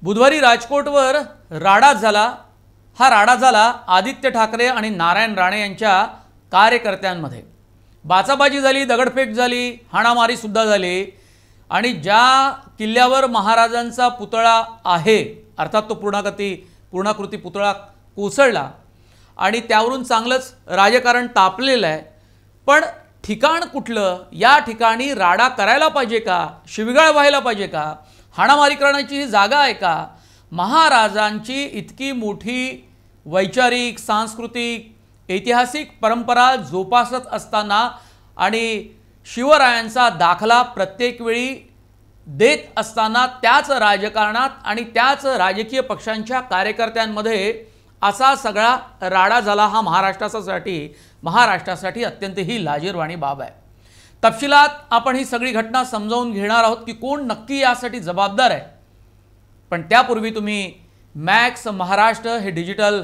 बुधवारी राजकोटवर राडा झाला। हा राडा झाला आदित्य ठाकरे आणि नारायण राणे यांच्या कार्यकर्त्यांमध्ये। बाचाबाजी झाली, दगडफेक झाली, हाणामारी सुद्धा झाली आणि ज्या किल्ल्यावर महाराजांचा पुतळा आहे अर्थात तो पूर्णाकृती पुतळा कोसळला आणि त्यावरून चांगलंच राजकारण तापलेलं आहे। पण ठिकाण कुठलं, या ठिकाणी राडा करायला पाहिजे का, शिवीगाळ व्हायला पाहिजे का, हाणामारी करण्याची ही जागा आहे का? महाराजांची इतकी मोठी वैचारिक, सांस्कृतिक, ऐतिहासिक परंपरा जोपासत असताना आणि शिवरायांचा दाखला प्रत्येक वेळी देत असताना त्याच राजकारणात आणि त्याच राजकीय पक्षांच्या कार्यकर्त्यांमध्ये असा सगळा राडा झाला, हा महाराष्ट्रासाठी अत्यंत ही लाजिरवाणी बाब आहे। तपशिलात आपण ही सगळी घटना समजावून घेणार आहोत की कोण नक्की यासाठी जबाबदार आहे। पण त्यापूर्वी तुम्ही मॅक्स महाराष्ट्र हे डिजिटल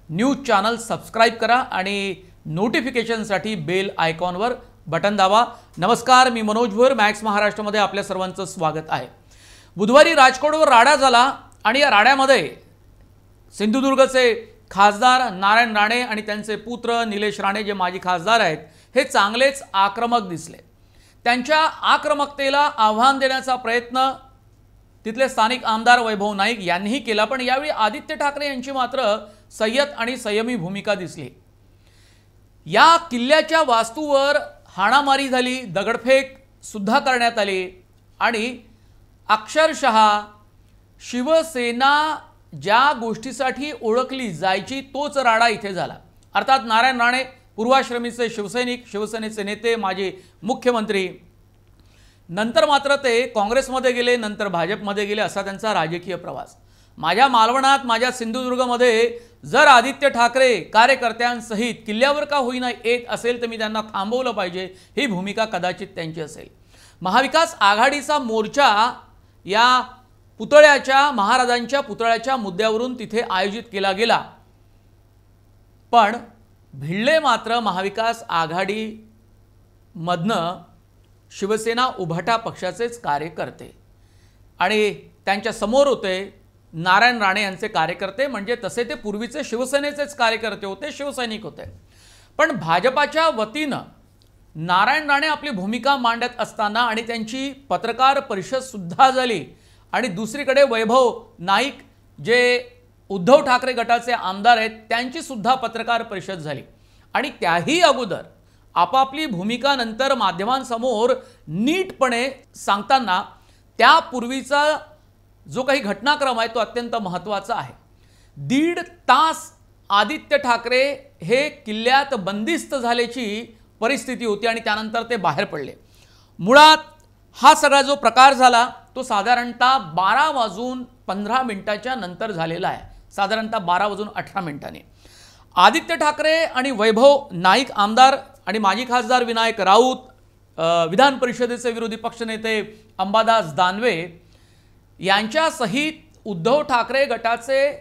न्यूज चॅनल सबस्क्राइब करा आणि नोटिफिकेशनसाठी बेल आयकॉनवर बटन दाबा। नमस्कार, मी मनोज भोर, मॅक्स महाराष्ट्रामध्ये आपल्या सर्वांचं स्वागत आहे। बुधवारी राजकोटवर राडा झाला आणि या राड्यामध्ये सिंधुदुर्गचे खासदार नारायण राणे आणि त्यांचे पुत्र निलेश राणे जे माजी खासदार आहेत हे चांगलेच आक्रमक दिसले। त्यांच्या आक्रमकतेला आव्हान देण्याचा प्रयत्न तिथले स्थानिक आमदार वैभव नाईक यांनीही केला, पण यावेळी आदित्य ठाकरे यांची मात्र संयत आणि संयमी भूमिका दिसली। या किल्ल्याच्या वास्तूवर हाणामारी झाली, दगडफेक सुद्धा करण्यात आली आणि अक्षरशः शिवसेना ज्या गोष्टीसाठी ओळखली जायची तोच राडा इथे झाला। अर्थात नारायण राणे पूर्वाश्रमीचे शिवसैनिक, शिवसेनेचे नेते, माजी मुख्यमंत्री, नंतर मात्र ते काँग्रेसमध्ये गेले, नंतर भाजपमध्ये गेले, असा त्यांचा राजकीय प्रवास। माझ्या मालवणात, माझ्या सिंधुदुर्गमध्ये जर आदित्य ठाकरे कार्यकर्त्यांसहित किल्ल्यावर का होईना येत असेल तर मी त्यांना थांबवलं पाहिजे, ही भूमिका कदाचित त्यांची असेल। महाविकास आघाडीचा मोर्चा या महाराजांच्या पुतळ्याच्या मुद्द्यावरून तिथे आयोजित केला गेला, पण भिडले मात्र महाविकास आघाडीमधनं शिवसेना उभाटा पक्षाचेच कार्यकर्ते आणि त्यांच्या समोर होते नारायण राणे यांचे कार्यकर्ते, म्हणजे तसे ते पूर्वीचे शिवसेनेचेच कार्यकर्ते होते, शिवसैनिक होते। पण भाजपाच्या वतीनं नारायण राणे आपली भूमिका मांडत असताना आणि त्यांची पत्रकार परिषद सुद्धा झाली आणि दुसरीकडे वैभव नाईक जे उद्धव ठाकरे गटाचे आमदार आहेत त्यांची सुद्धा पत्रकार परिषद झाली आणि त्याही अगोदर आपापली भूमिका नंतर माध्यमांसमोर नीटपणे सांगताना त्यापूर्वीचा जो काही घटनाक्रम आहे तो अत्यंत महत्त्वाचा आहे। 1.5 तास आदित्य ठाकरे हे किल्ल्यात बंदिस्त झाल्याची परिस्थिती होती आणि त्यानंतर ते बाहेर पडले। मुळात हा सगळा जो प्रकार झाला तो साधारणतः 12:15 नंतर झालेला आहे, साधारणतः 12:18 आदित्य ठाकरे आणि वैभव नाईक आमदार आणि माजी खासदार विनायक राऊत, विधान परिषदेचे विरोधी पक्षनेते अंबादास दानवे यांच्यासहित उद्धव ठाकरे गटाचे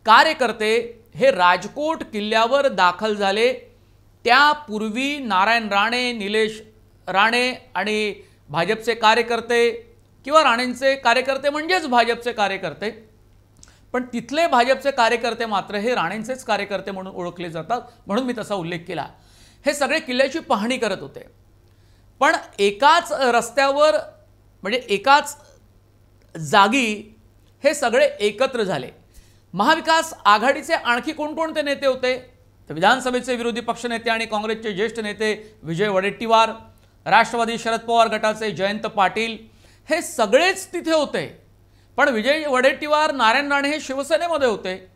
कार्यकर्ते हे राजकोट किल्ल्यावर दाखल झाले। त्यापूर्वी नारायण राणे, निलेश राणे आणि भाजपचे कार्यकर्ते किंवा राणेंचे कार्यकर्ते म्हणजेच भाजपचे कार्यकर्ते, पण तिथले भाजपचे कार्यकर्ते मात्र हे राणेंचेच कार्यकर्ते म्हणून ओळखले जातात, म्हणून मी तसा उल्लेख केला। हे सगळे किल्ल्याची पाहणी करत होते, पण एकाच रस्त्यावर म्हणजे एकाच जागी हे सगळे एकत्र झाले। महाविकास आघाडीचे आणखी कोणकोणते नेते होते तर विधानसभेचे विरोधी पक्षनेते आणि काँग्रेसचे ज्येष्ठ नेते विजय वडेट्टीवार, राष्ट्रवादी शरद पवार गटाचे जयंत पाटील, हे सगळेच तिथे होते। पण विजय वडेट्टीवार, नारायण राणे हे शिवसेनेमध्ये होते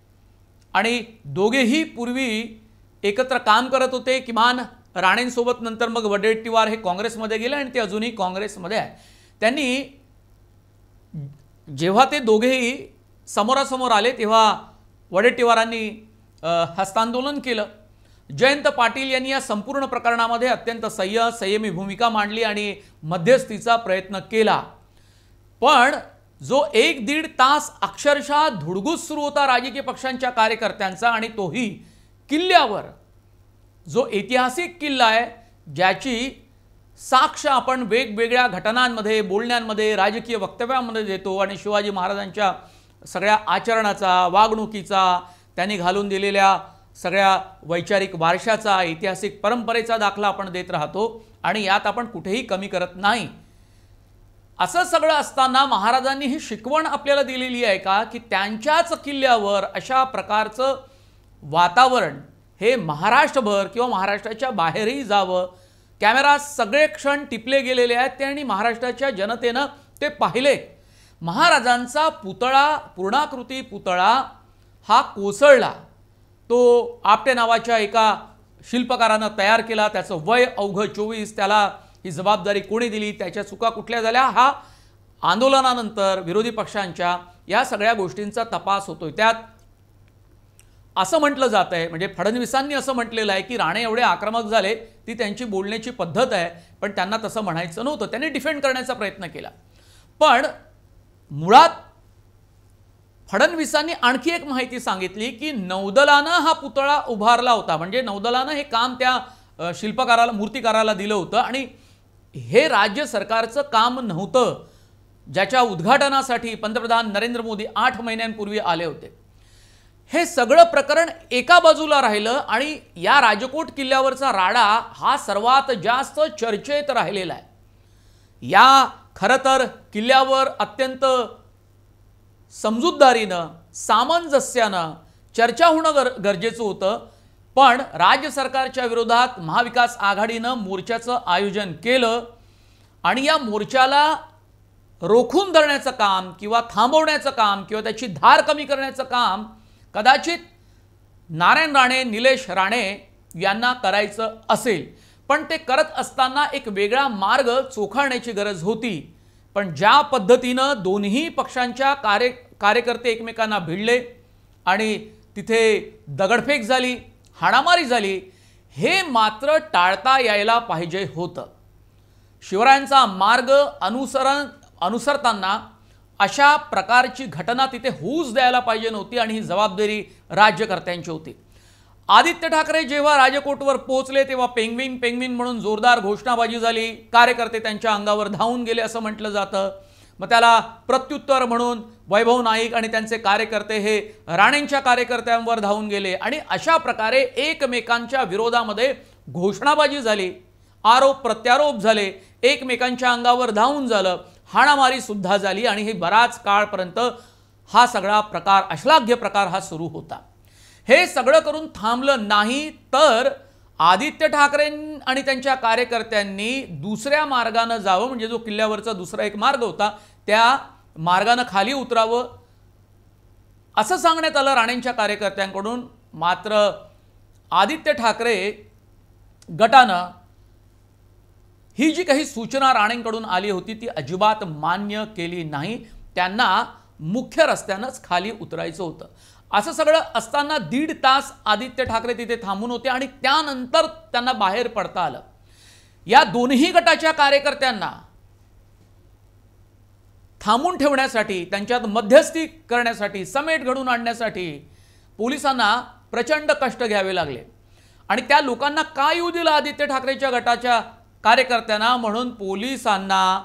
आणि दोघेही पूर्वी एकत्र काम करत होते, किमान राणेंसोबत। नंतर मग वडेट्टीवार हे काँग्रेसमध्ये गेले आणि ते अजूनही काँग्रेसमध्ये आहे। त्यांनी जेव्हा ते दोघेही समोरासमोर आले तेव्हा वडेट्टीवारांनी हस्तांदोलन केलं। जयंत पाटील यांनी या संपूर्ण प्रकरणामध्ये अत्यंत संयमी भूमिका मांडली आणि मध्यस्थीचा प्रयत्न केला, पण जो 1-1.5 तास अक्षरशः धुडगूस सुरू होता राजकीय पक्षांच्या कार्यकर्त्यांचा आणि तोही किल्ल्यावर, जो ऐतिहासिक किल्ला आहे ज्याची साक्ष आपण वेगवेगळ्या घटनांमध्ये, बोलण्यांमध्ये, राजकीय वक्तव्यांमध्ये देतो आणि शिवाजी महाराजांच्या सगळ्या आचरणाचा, वागणुकीचा, त्यांनी घालून दिलेल्या सगळ्या वैचारिक वारशाचा, ऐतिहासिक परंपरेचा दाखला आपण देत राहतो आणि यात आपण कुठेही कमी करत नाही. असं सगळं असताना महाराजांनी ही शिकवण आपल्याला दिलेली आहे का की त्यांच्याच किल्ल्यावर अशा प्रकारचं वातावरण हे महाराष्ट्रभर किंवा महाराष्ट्राच्या बाहेरही जावं. कॅमेरा सगळे क्षण टिपले गेलेले आहेत ते आणि महाराष्ट्राच्या जनतेनं ते पाहिले. महाराजांचा पुतळा, पूर्णाकृती पुतळा हा कोसळला. तो आपटे नावाच्या एका शिल्पकारानं तयार केला. त्याचं वय अवघं 24. त्याला ही जबाबदारी कोणी दिली, त्याच्या चुका कुठल्या झाल्या, हा आंदोलनानंतर विरोधी पक्षांच्या या सगळ्या गोष्टींचा तपास होतोय. त्यात असं म्हटलं जात आहे, म्हणजे फडणवीसांनी असं म्हटलेलं आहे की राणे एवढे आक्रमक झाले, ती त्यांची बोलण्याची पद्धत आहे, पण त्यांना तसं म्हणायचं नव्हतं. त्यांनी डिफेंड करण्याचा प्रयत्न केला. पण मुळात फडणवीसांनी आणखी एक माहिती सांगितली की नौदलानं हा पुतळा उभारला होता. म्हणजे नौदलानं हे काम त्या शिल्पकाराला, मूर्तिकाराला दिलं होतं आणि हे राज्य सरकारचं काम नव्हतं, ज्याच्या उद्घाटनासाठी पंतप्रधान नरेंद्र मोदी 8 महिन्यांपूर्वी आले होते. हे सगळं प्रकरण एका बाजूला राहिलं आणि या राजकोट किल्ल्यावरचा राडा हा सर्वात जास्त चर्चेत राहिलेला आहे. या खरं तर किल्ल्यावर अत्यंत समजूतदारीनं, सामंजस्यानं चर्चा होणं गरजेचं होतं. पण राज्य सरकारच्या विरोधात महाविकास आघाडीनं मोर्चाचं आयोजन केलं आणि या मोर्चाला रोखून धरण्याचं काम किंवा थांबवण्याचं काम किंवा त्याची धार कमी करण्याचं काम कदाचित नारायण राणे, निलेश राणे यांना करायचं असेल. पण ते करत असताना एक वेगळा मार्ग चोखाळण्याची गरज होती. पण ज्या पद्धतीनं दोन्ही पक्षांच्या कार्यकर्ते एकमेकांना भिडले आणि तिथे दगडफेक झाली, हाणामारी झाली, हे मात्र टाळता यायला पाहिजे होतं. शिवरायांचा मार्ग अनुसरताना अशा प्रकारची घटना तिथे होऊच द्यायला पाहिजे नव्हती आणि ही जबाबदारी राज्यकर्त्यांची होती. आदित्य ठाकरे जेव्हा राजकोटवर पोहोचले तेव्हा पेंग्विन पेंग्विन म्हणून जोरदार घोषणाबाजी झाली. कार्यकर्ते त्यांच्या अंगावर धावून गेले असं म्हटलं जातं. मग त्याला प्रत्युत्तर म्हणून वैभव नाईक आणि त्यांचे कार्यकर्ते हे राणेंच्या कार्यकर्त्यांवर धावून गेले आणि अशा प्रकारे एकमेकांच्या विरोधामध्ये घोषणाबाजी झाली, आरोप प्रत्यारोप झाले, एकमेकांच्या अंगावर धावून झालं, हाणामारी सुद्धा झाली आणि हे बराच काळपर्यंत हा सगळा प्रकार, अश्लाघ्य प्रकार हा सुरू होता. हे सगळं करून थांबलं नाही तर आदित्य ठाकरे आणि त्यांच्या कार्यकर्त्यांनी दुसऱ्या मार्गाने जावं, म्हणजे जो किल्ल्यावरचा दुसरा एक मार्ग होता त्या मार्गाने खाली उतरावं असं सांगण्यात आलं राणेंच्या कार्यकर्त्यांकडून. मात्र आदित्य ठाकरे गटानं ही जी काही सूचना राणेंकडून आली होती ती अजिबात मान्य केली नाही. त्यांना मुख्य रस्त्यानंच खाली उतरायचं होतं. असं सगळं असताना 1.5 तास आदित्य ठाकरे तिथे थांबून होते आणि त्यानंतर त्यांना बाहेर पडता आलं. या दोन्ही गटाच्या कार्यकर्त्यांना थांबून ठेवण्यासाठी, त्यांच्यात मध्यस्थी करण्यासाठी, समेट घडून आणण्यासाठी पोलिसांना प्रचंड कष्ट घ्यावे लागले. आणि त्या लोकांना काय येऊ दिलं आदित्य ठाकरेच्या गटाच्या कार्यकर्त्यांना, म्हणून पोलिसांना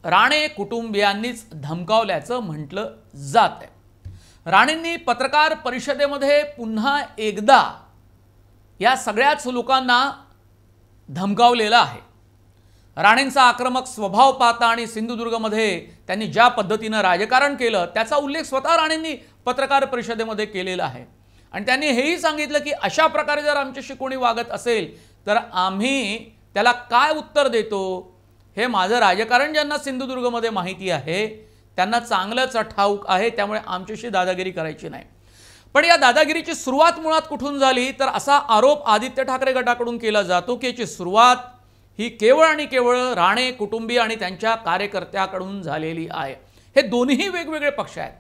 राणे कुटुंबियांनीच धमकावल्याचं म्हटलं जात आहे. राणेंनी पत्रकार परिषदेमध्ये पुन्हा एकदा या सगळ्याच लोकांना धमकावलेलं आहे. राणेंचा आक्रमक स्वभाव पाहता आणि सिंधुदुर्गमध्ये त्यांनी ज्या पद्धतीनं राजकारण केलं त्याचा उल्लेख स्वतः राणेंनी पत्रकार परिषदेमध्ये केलेला आहे. आणि त्यांनी हेही सांगितलं की अशा प्रकारे जर आमच्याशी कोणी वागत असेल तर आम्ही त्याला काय उत्तर देतो हे माझं राजकारण ज्यांना सिंधुदुर्गमध्ये माहिती आहे त्यांना चांगलंच ठाऊक आहे, त्यामुळे आमच्याशी दादागिरी करायची नाही. पण या दादागिरीची सुरुवात मुळात कुठून झाली तर असा आरोप आदित्य ठाकरे गटाकडून केला जातो की याची सुरुवात ही केवळ आणि केवळ राणे कुटुंबीय आणि त्यांच्या कार्यकर्त्याकडून झालेली आहे. हे दोन्ही वेगवेगळे पक्ष आहेत.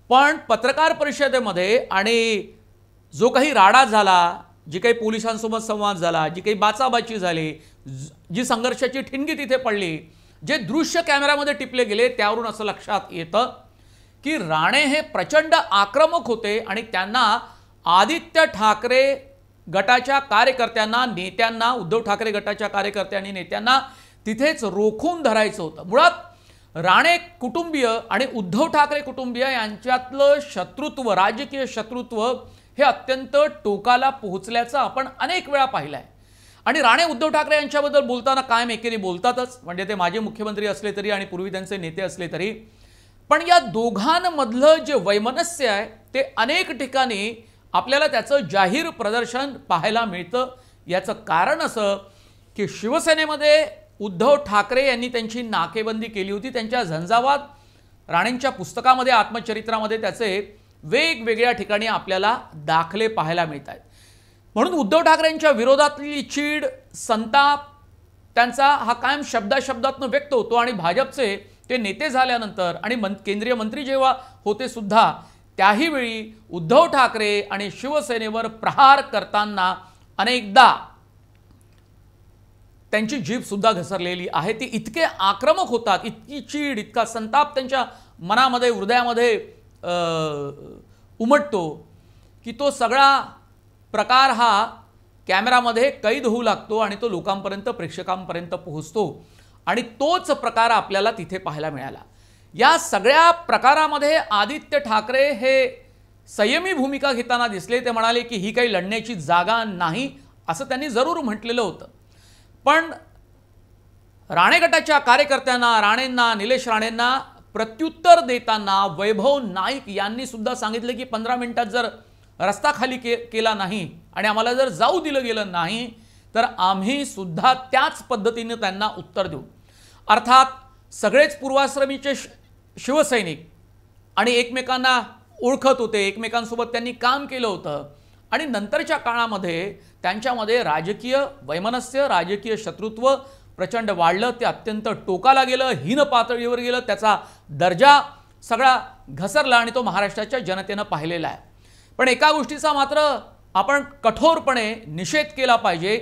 पण पत्रकार परिषदेमध्ये आणि जो काही राडा झाला, जी काही पोलिसांसोबत संवाद झाला, जी काही बाचाबाची झाली, जी संघर्षाची ठिणगी तिथे पडली, जे दृश्य कॅमेऱ्यामध्ये टिपले गेले त्यावरून असं लक्षात येतं की राणे हे प्रचंड आक्रमक होते आणि त्यांना आदित्य ठाकरे गटाच्या कार्यकर्त्यांना, नेत्यांना, उद्धव ठाकरे गटाच्या कार्यकर्त्यांनी नेत्यांना तिथेच रोखून धरायचं होतं. मुळात राणे कुटुंबीय आणि उद्धव ठाकरे कुटुंबीय यांच्यातलं शत्रुत्व, राजकीय शत्रुत्व हे अत्यंत टोकाला पोहोचल्याचं आपण अनेक वेळा पाहिलं आहे. आणि राणे उद्धव ठाकरे यांच्याबद्दल बोलताना कायम एकेरी बोलतातच, म्हणजे ते माजी मुख्यमंत्री असले तरी आणि पूर्वी त्यांचे नेते असले तरी. पण या दोघांमधलं जे वैमनस्य आहे ते अनेक ठिकाणी आपल्याला त्याचं जाहीर प्रदर्शन पाहायला मिळतं. याचं कारण असं की शिवसेनेमध्ये उद्धव ठाकरे यांनी त्यांची नाकेबंदी केली होती. त्यांच्या झंझावात राणेंच्या पुस्तकामध्ये, आत्मचरित्रामध्ये त्याचे वेगवेगळ्या ठिकाणी आपल्याला दाखले पाहायला मिळत आहेत. म्हणून उद्धव ठाकरेंच्या विरोधातली चीड, संताप त्यांचा हा कायम शब्दाशब्दातून व्यक्त होतो. आणि भाजपचे ते नेते झाल्यानंतर आणि केंद्रीय मंत्री जेव्हा होते सुद्धा, त्याही वेळी उद्धव ठाकरे आणि शिवसेनेवर प्रहार करताना अनेकदा त्यांची जीभ सुद्धा घसरलेली आहे. ती इतके आक्रमक होतात, इतकी चीड, इतका संताप त्यांच्या मनामध्ये, हृदयामध्ये उमटतो की तो सगळा प्रकार हा कॅमेरामध्ये कैद होऊ लागतो आणि तो लोकांपर्यंत, प्रेक्षकांपर्यंत पोहोचतो. आणि तोच प्रकार आपल्याला तिथे पाहायला मिळाला. या सगळ्या प्रकारामध्ये आदित्य ठाकरे हे संयमी भूमिका घेताना दिसले. ते म्हणाले की ही काही लढण्याची जागा नाही, असं त्यांनी जरूर म्हटलेलं होतं. पण राणे गटाच्या कार्यकर्त्यांना, राणेंना, निलेश राणेंना प्रत्युत्तर देताना वैभव नाईक यांनी सुद्धा सांगितलं की 15 मिनिटात जर रस्ता खाली केला नाही आणि आम्हाला जर जाऊ दिलं गेलं नाही तर आम्ही सुद्धा त्याच पद्धतीने त्यांना उत्तर देऊ. अर्थात सगळेच पूर्वाश्रमीचे शिवसैनिक आणि एकमेकांना ओळखत होते, एकमेकांसोबत त्यांनी काम केलं होतं. आणि नंतरच्या काळामध्ये त्यांच्यामध्ये राजकीय वैमनस्य, राजकीय शत्रुत्व प्रचंड वाढलं. ते अत्यंत टोकाला गेलं, हीन पातळीवर गेलं. त्याचा दर्जा सगळा घसरला आणि तो महाराष्ट्राच्या जनतेनं पाहिलेला आहे. पण एका गोष्टीचा मात्र आपण कठोरपणे निषेध केला पाहिजे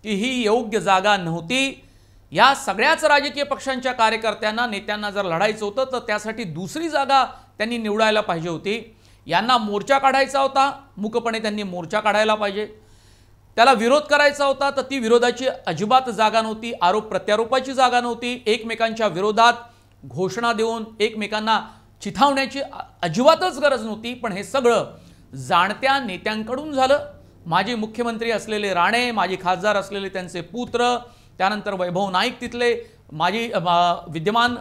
की ही योग्य जागा नव्हती. या सगळ्याच राजकीय पक्षांच्या कार्यकर्त्यांना, नेत्यांना जर लढायचं होतं तर त्यासाठी दुसरी जागा त्यांनी निवडायला पाहिजे होती. यांना मोर्चा काढायचा होता, मूकपणे त्यांनी मोर्चा काढायला पाहिजे. त्याला विरोध करायचा होता तर ती विरोधाची अजिबात जागा नव्हती, आरोप प्रत्यारोपाची जागा नव्हती. एकमेकांच्या विरोधात घोषणा देऊन एकमेकांना चिथावण्याची अजिबातच गरज नव्हती. पण हे सगळं जाणत्या नेत्यांकडून झालं. माजी मुख्यमंत्री असलेले राणे, माजी खासदार असलेले त्यांचे पुत्र, त्यानंतर वैभव नाईक तिथले माजी विद्यमान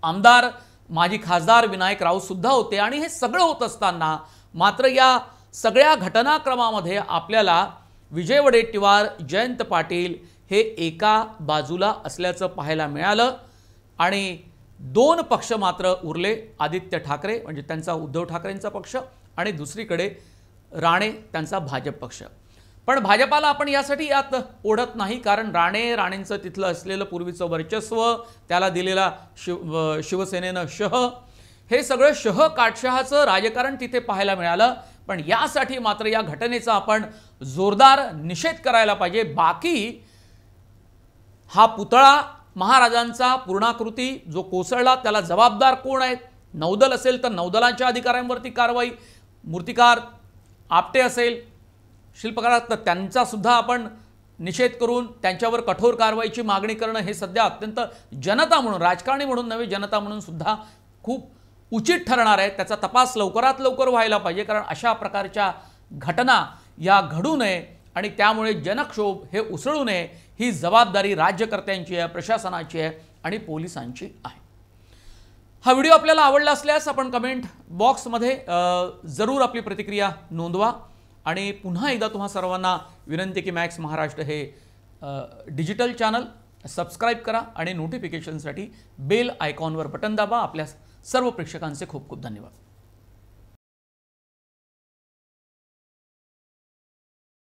आमदार, माजी खासदार विनायक राऊत सुद्धा होते. आणि हे सगळं होत असताना मात्र या सगळ्या घटनाक्रमामध्ये आपल्याला विजय वडेट्टीवार, जयंत पाटील हे एका बाजूला असल्याचं पाहायला मिळालं. आणि दोन पक्ष मात्र उरले, आदित्य ठाकरे म्हणजे त्यांचा उद्धव ठाकरेंचा पक्ष आणि दुसरीकडे राणे त्यांचा भाजप पक्ष. पण भाजपाला आपण यासाठी यात ओढत नाही, कारण राणेंचं तिथलं असलेलं पूर्वीचं वर्चस्व, त्याला दिलेला शिवसेनेनं हे सगळं काटशहाचं राजकारण तिथे पाहायला मिळालं. पण यासाठी मात्र या घटनेचा आपण जोरदार निषेध करायला पाहिजे. बाकी हा पुतळा महाराजांचा पूर्णाकृती जो कोसळला त्याला जबाबदार कोण आहेत? नौदल असेल तर नौदलाच्या अधिकाऱ्यांवरती कारवाई, मूर्तिकार आपटे असेल, शिल्पकार, तर त्यांचा सुद्धा आपण निषेध करून त्यांच्यावर कठोर कारवाईची मागणी करणं हे सध्या अत्यंत जनता म्हणून, राजकारणी म्हणून नव्हे, जनता म्हणून सुद्धा खूप उचित ठरणार आहे. त्याचा तपास लवकरात लवकर व्हायला पाहिजे, कारण अशा प्रकारच्या घटना या घडू नये आणि त्यामुळे जनक्षोभ हे उसळू नये ही जबाबदारी राज्यकर्त्यांची आहे, प्रशासनाची आहे आणि पोलिसांची आहे. हा व्हिडिओ आपल्याला आवडला असल्यास आपण कमेंट बॉक्समध्ये जरूर आपली प्रतिक्रिया नोंदवा. आणि पुन्हा एकदा तुम्हा सर्वांना विनंती की मॅक्स महाराष्ट्र हे डिजिटल चॅनल सबस्क्राईब करा आणि नोटिफिकेशनसाठी बेल आयकॉनवर बटन दाबा. आपल्या सर्व प्रेक्षकांचे खूप खूप धन्यवाद.